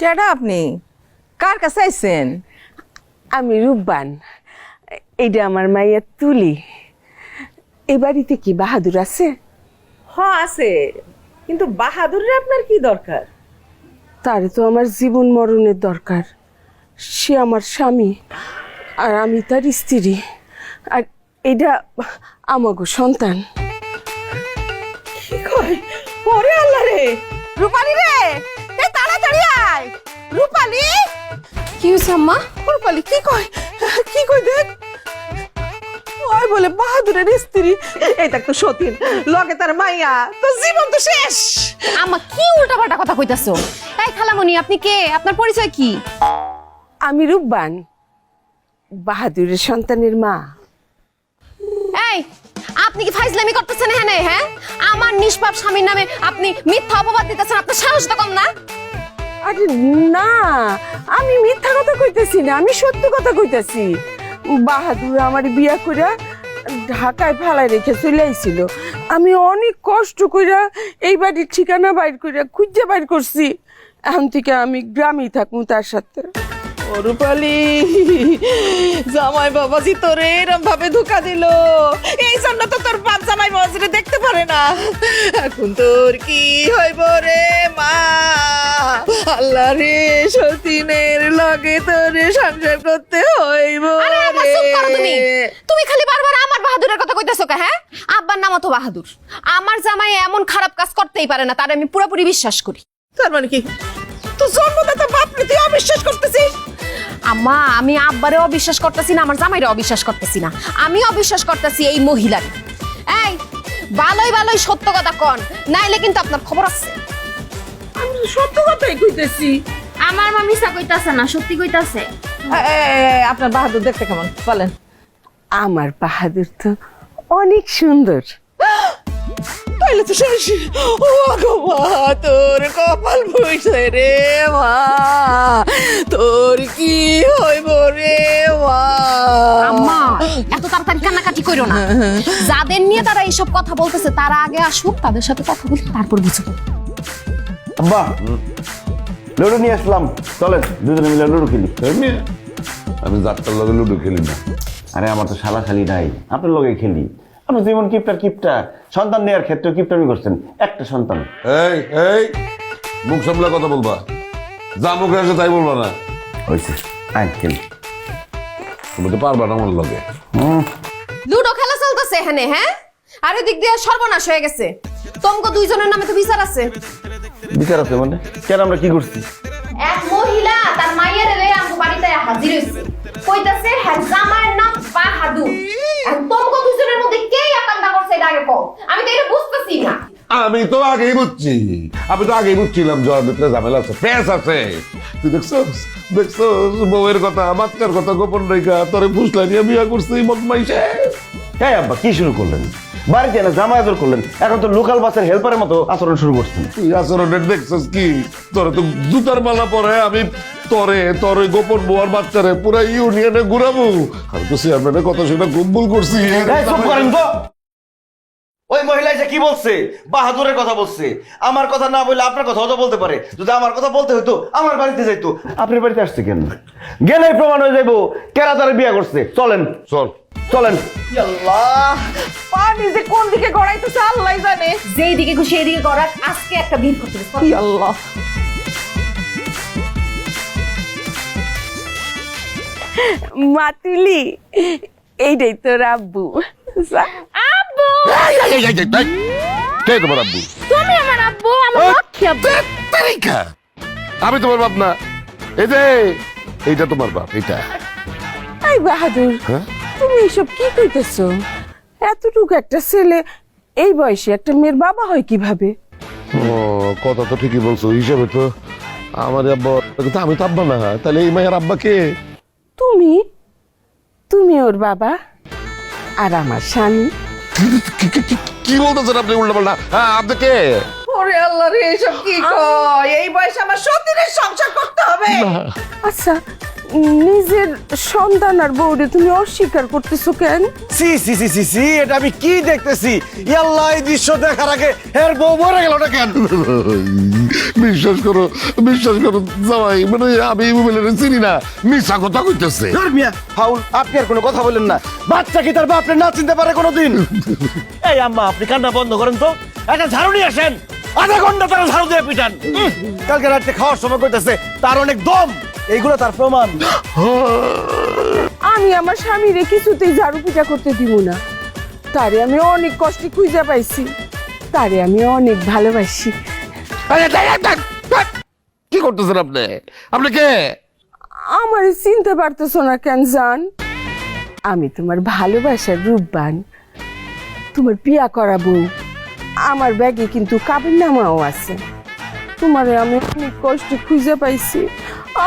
কেডা আপনি? কার কাছে আইছেন? আমি রূপবান, এইটা আমার মাইয়া তুলি। এই বাড়িতে কি বাহাদুর আছে? আছে, কিন্তু বাহাদুরের আপনার কি দরকার? তারে তো আমার জীবন মরণের দরকার। সে আমার স্বামী আর আমি তার স্ত্রী, আর এটা আমাগো সন্তান। কি কয়? ওরে আল্লাহ রে! রূপালী রে, এই তাড়াতাড়ি আয়। রূপালী! কি হয়েছে আম্মা? রূপালী কি কয়? কি কয় দেখ? ওই বলে বাহাদুরের স্ত্রী। এই দেখ তো সতীন, লগে তার মাইয়া, তো জীবন তো শেষ। আম্মা কি উল্টাপাল্টা কথা কইতাছো? এই খালামণি, আপনি কে? আপনার পরিচয় কি? আমি রূপবান, বাহাদুরের সন্তানের মা। এই, আপনি কি ফাইজলামি করতেছেন এখানে? হ্যাঁ, আমার নিষ্পাপ স্বামীর নামে আপনি মিথ্যা অপবাদ দিতেছেন। আপনার সাহস তো কম না? আরে না, আমি মিথ্যা কথা কইতেছি না, আমি সত্য কথা কইতেছি। বাহাদুর আমার বিয়া কইরা ঢাকায় ফালাই রেখে চলে আইছিল। আমি অনেক কষ্ট কইরা এই বাড়ির ঠিকানা বাইর কইরা খুঁজে বাইর করছি। এখন থেকে আমি গ্রামেই থাকবো তার সাথে। ও রূপালী, জামাই বাবাজি তোরে এরম ভাবে ধোকা দিল। এই জন্য তো তোর বাপ জামাই বাবাজিরে দেখতে পারে না। এখন তোর কি হইব রে মা? আল্লাহ রে, সতীনের লগে তোরে সংসার করতে হইব আরে আব্বা, চুপ করো তুমি। রে। তুমি খালি বারবার আমার বাহাদুরের কথা কইতাছো কে? হ্যাঁ, আব্বার নামও তো বাহাদুর। আমার জামাই এমন খারাপ কাজ করতেই পারে না, তার আমি পুরোপুরি বিশ্বাস করি। তার মানে কি তুই জন্মদাতা বাপরে তুই অবিশ্বাস করতেছিস? আম্মা, আমি আব্বারে অবিশ্বাস করতেছি না, আমার জামাইরে অবিশ্বাস করতেছি না, আমি অবিশ্বাস করতেছি এই মহিলার। এই, ভালোই ভালোই সত্য কথা কন, নাইলে কিন্তু আপনার খবর আছে। আমি সত্য কথাই কইতেছি। আমার মা মিছা কইতাছে না, সত্যি কইতাছে। আপনার বাহাদুর দেখতে কেমন বলেন? আমার বাহাদুর তো অনেক সুন্দর। তাইলে তো শেষ। ও গো মা, তোর কপাল বইছে রে মা, তোর কি হইব রে মা? আম্মা, এত তাড়াতাড়ি কান্নাকাটি কইরো না। যাদের নিয়ে তারা এইসব কথা বলতেছে তারা আগে আসুক, তাদের সাথে কথা বলি, তারপর বুঝবো। আব্বা, লুডো নিয়ে আসলাম, চলেন দুজনে মিলে লুডো খেলি। আমি যাত্রার লগে লুডো খেলি না। আরে আমার তো শালা শালি নাই, আপনার লগে খেলি। আপনার জীবন কিপটার কিপটা, সন্তান নেওয়ার ক্ষেত্রে কিপটামি করছেন। একটা সন্তান। এই এই মুখ সামলা কথা বলবা, যা মুখে আসে তাই বলবা না। হয়েছে, আইন খেলি। তুমি তো পারবা না আমার লগে। লুডো খেলা চলতেছে এখানে, হ্যাঁ? আর দিক দিয়ে সর্বনাশ হয়ে গেছে। তোমাকে দুইজনের নামে তো বিচার আছে। বিচার আছে মানে? কেন, আমরা কি করছি? এক মহিলা তার মায়ের রে আমগো বাড়িতে হাজির হইছে, কইতাছে হ্যাঁ জামাইয়ের নাম বাহাদুর। আর তোমাকে দুইজনের মধ্যে কে একান্তা করছে এটা আগে কও, আমি তো এটা বুঝতেছি না। আমি তো আগেই বুঝছিলাম জয়ের ভিতরে ঝামেলা আছে, প্যাস আছে। তুই দেখছস বউয়ের কথা, বাচ্চার কথা গোপন রেখা তোরে ফুসলা নিয়ে বিয়া করছি বদমাইশে। হ্যাঁ আব্বা, কি শুরু করলেন? বাড়িতে না জামাই আদর করলেন, এখন তো লোকাল বাসের হেল্পারের মতো আচরণ শুরু করছেন। তুই আচরণের দেখছস কি? তোরে তো জুতার মালা পরে আমি তোরে গোপন বউয়ার বাচ্চারে পুরা ইউনিয়নে ঘুরাবো। আমি তো চেয়ারম্যানের কথা শুনে খুব ভুল করছি। এই চুপ করেন তো। ওই মহিলা এসে কি বলছে? বাহাদুরের কথা বলছে। আমার কথা না বললে আপনার কথাও তো বলতে পারে। যদি আমার কথা বলতে হইতো আমার বাড়িতে যাইতো। আপনার বাড়িতে আসছে কেন? গেলেই প্রমাণ হয়ে যাইবো কেরা তারা বিয়ে করছে। চলেন চল চলেন। আল্লাহ, পানি যে কোন দিকে গড়াইতেছে আল্লাহ জানে। যেই দিকে খুশি এই দিকে করার, আজকে একটা ভিড় করতে হবে। আল্লাহ, মাতুলি, এইটাই তোর আব্বু। আব্বু, কে তোমার আব্বু? তুমি আমার আব্বু, আমার লক্ষ্মী আব্বু। আমি তোমার বাপ না। এই যে এইটা তোমার বাপ, এইটা। এই বাহাদুর, হ্যাঁ? তুমি এসব কি কইতেছো? এতটুকু একটা ছেলে এই বয়সে একটা মেয়ের বাবা হয় কিভাবে? ও, কথা তো ঠিকই বলছো। হিসাবে তো আমার আব্বা, কিন্তু আমি তো আব্বা না। তাহলে এই মায়ের আব্বা কে? তুমি তুমি ওর বাবা আর আমার স্বামী। কি বলতেছেন আপনি উল্টা পাল্টা? হ্যাঁ, আপনি কে? ওরে আল্লাহ রে, এসব কি কয়? এই বয়সে আমার সতীনের সংসার করতে হবে? আচ্ছা, নিজের সন্তান আর বউরে তুমি অস্বীকার করতেছো কেন? সি সি সি সি সি, এটা আমি কি দেখতেছি? ইয়াল্লাহ, এই দৃশ্য দেখার আগে এর বউ মরে গেল না কেন? বিশ্বাস করো জামাই, মানে আমি এই মোবাইলের চিনি না, মিশা কথা কইতেছে। ধর মিয়া, ফাউল, আপনি আর কোনো কথা বলেন না। বাচ্চা কি তার বাপরে না চিনতে পারে কোনোদিন? এই আম্মা, আপনি কান্না বন্ধ করেন তো, একটা ঝাড়ু নিয়ে আসেন। আধা ঘন্টা তারা ঝাড়ু দিয়ে পিটান। কালকে রাত্রে খাওয়ার সময় কইতেছে তার অনেক দম, এইগুলো তার প্রমাণ। আমি আমার স্বামীরে কিছুতেই ঝাড়ু পিটা করতে দিব না। তারে আমি অনেক কষ্টে খুঁজে পাইছি, তারে আমি অনেক ভালোবাসি। কি করতেছেন আপনি? আপনি কে? আমার চিনতে পারতেছো না কেন জান? আমি তোমার ভালোবাসার রূপবান, তোমার বিয়া করাবো। আমার ব্যাগে কিন্তু কাবিননামাও আছে। তোমারে আমি অনেক কষ্টে খুঁজে পাইছি,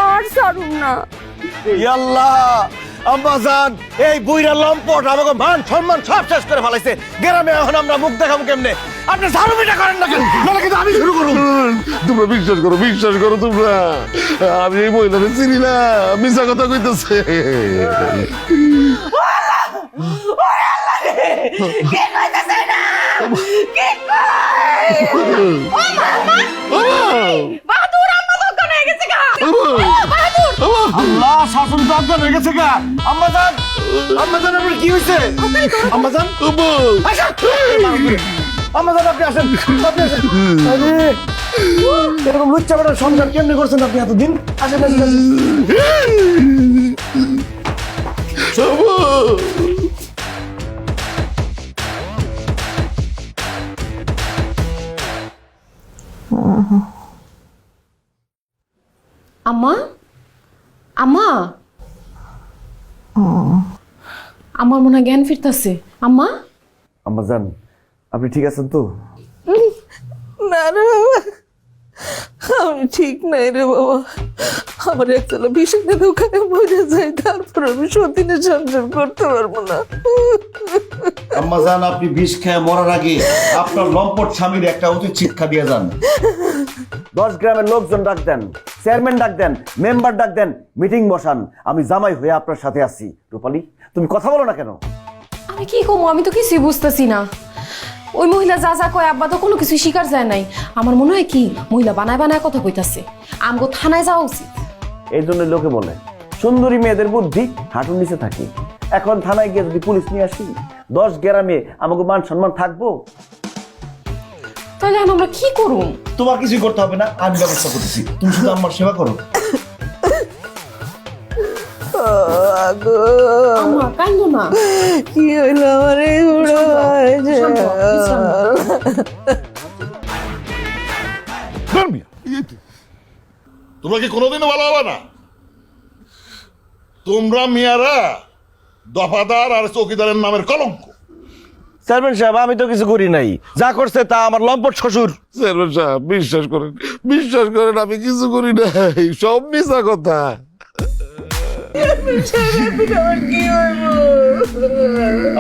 আর ছাড়ুম না। ইয়াল্লাহ, আম্মাজান, এই বুইরা লম্পট আমাকে মান সম্মান সব শেষ করে ফেলাইছে। গ্রামে এখন আমরা মুখ দেখাবো কেমনে? আপনি ঝাড়ু পিটা করেন না কেন? নাহলে কিন্তু আমি শুরু করব। তোমরা বিশ্বাস করো তোমরা, আমি এই মহিলাকে চিনি না, মিশা কথা কইতেছে। বাহাদুর আম্মা দোকানে হয়ে গেছে গা। আল্লাহ, শাসন তো আপনার হয়ে গেছে গা। আম্মাজান, আম্মাজান, আপনার কি হয়েছে? আম্মাজান, আম্মাজান, আপনি আসেন, আপনি আসেন। আরে, এরকম লুচ্চা বেটার সংসার কেমনি করছেন আপনি এতদিন? আসেন, আসেন, আসেন। আম্মা, আম্মা, আমার মনে হয় জ্ঞান ফিরতাছে। আম্মা, আম্মাজান, আপনি ঠিক আছেন তো? না রে বাবা, আমি ঠিক নাই রে বাবা। আমার একতলা ভীষণ দোকানে মরে যায়, তারপর আমি সতীনের সংসার করতে পারবো না। আম্মাজান, আপনি বিষ খেয়ে মরার আগে আপনার লম্পট স্বামীর একটা উচিত শিক্ষা দিয়ে যান। 10 গ্রামের লোকজন ডাক দেন, চেয়ারম্যান ডাক দেন, মেম্বার ডাক দেন, মিটিং বসান। আমি জামাই হয়ে আপনার সাথে আছি। রূপালী, তুমি কথা বলো না কেন? আমি কি কমো? আমি তো কিছুই বুঝতেছি না। ওই মহিলা যা যা কয় আব্বা তো কোনো কিছু শিকার যায় নাই। আমার মনে হয় কি মহিলা বানায় বানায় কথা কইতাছে। আমগো থানায় যাওয়া উচিত। এই জন্য লোকে বলে সুন্দরী মেয়েদের বুদ্ধি হাঁটুর নিচে থাকে। এখন থানায় গিয়ে যদি পুলিশ নিয়ে আসি, 10 গ্রামে আমাকে মান সম্মান থাকবো? তাহলে আমরা কি করুম? তোমার কিছুই করতে হবে না, আমি ব্যবস্থা করতেছি। তুমি শুধু আমার সেবা করো। আম্মা কান্দো না। কি হইলো আমার এই বুড়ো তোমরা কি কোনোদিনও ভালো হবে না? তোমরা মিয়ারা দফাদার আর চৌকিদারের নামের কলঙ্ক। চেয়ারম্যান সাহেব, আমি তো কিছু করি নাই, যা করছে তা আমার লম্পট শ্বশুর। চেয়ারম্যান সাহেব, বিশ্বাস করেন আমি কিছু করি নাই, সব মিশা কথা।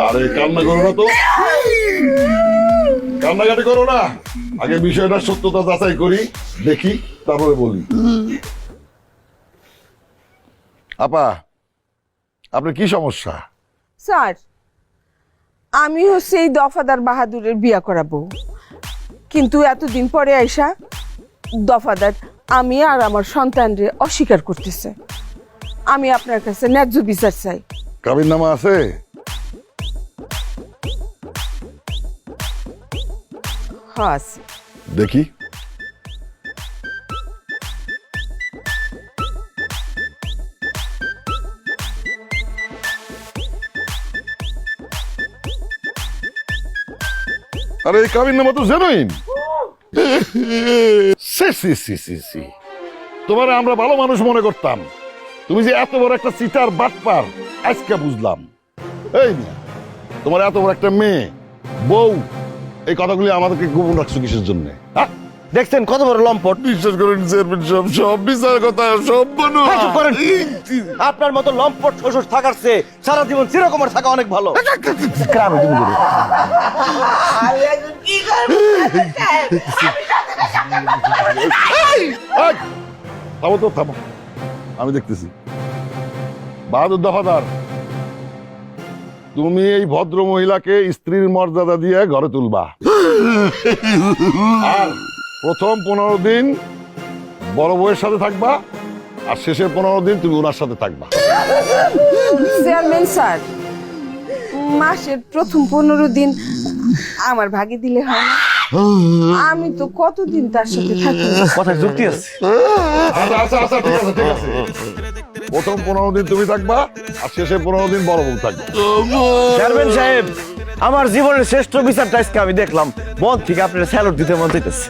আরে কান্না করো না তো, কান্নাকাটি করো না। আগে বিষয়টা সত্যতা যাচাই করি, দেখি, তারপরে বলি। আপা, আপনার কি সমস্যা? স্যার, আমি হচ্ছে এই দফাদার বাহাদুরের বিয়া করাবো, কিন্তু এতদিন পরে আইসা দফাদার আমি আর আমার সন্তানরে অস্বীকার করতেছে। আমি আপনার কাছে ন্যায্য বিচার চাই। কাবিন নামা আছে? হ্যাঁ আছে। দেখি। আরে এই কাবিন নামা তো জেনুইন। তোমার আমরা ভালো মানুষ মনে করতাম, তুমি যে এত বড় একটা চিটার বাটপার আজকে বুঝলাম। এই মিয়া, তোমার এত বড় একটা মেয়ে বউ, এই কথাগুলি আমাদেরকে গোপন রাখছো কিসের জন্য? দেখছেন কত বড় লম্পট? বিশ্বাস করেন চেয়ারম্যান সাহেব, সব বিচার কথা, সব বানো। চুপ করেন। আপনার মতো লম্পট শ্বশুর থাকার চেয়ে সারা জীবন চিরকুমার থাকা অনেক ভালো। গ্রামে তুমি করো। থামো তো, থামো, আমি দেখতেছি। বাহাদুর দফাদার, তুমি এই ভদ্র মহিলাকে স্ত্রীর মর্যাদা দিয়ে ঘরে তুলবা। আর প্রথম 15 দিন বড় বউয়ের সাথে থাকবা, আর শেষের 15 দিন তুমি ওনার সাথে থাকবা। চেয়ারম্যান স্যার, মাসের প্রথম 15 দিন আমার ভাগে দিলে হয় না? আমি তো কতদিন তার সাথে থাকি। কথায় যুক্তি আছে। আচ্ছা, ঠিক আছে, ঠিক আছে। প্রথম 15 দিন তুমি থাকবা, আর শেষের 15 দিন বড় বউ থাকবে। চেয়ারম্যান সাহেব, আমার জীবনের শ্রেষ্ঠ বিচারটা আজকে আমি দেখলাম। মন থেকে আপনার স্যালুট দিতে মন চাইতেছে।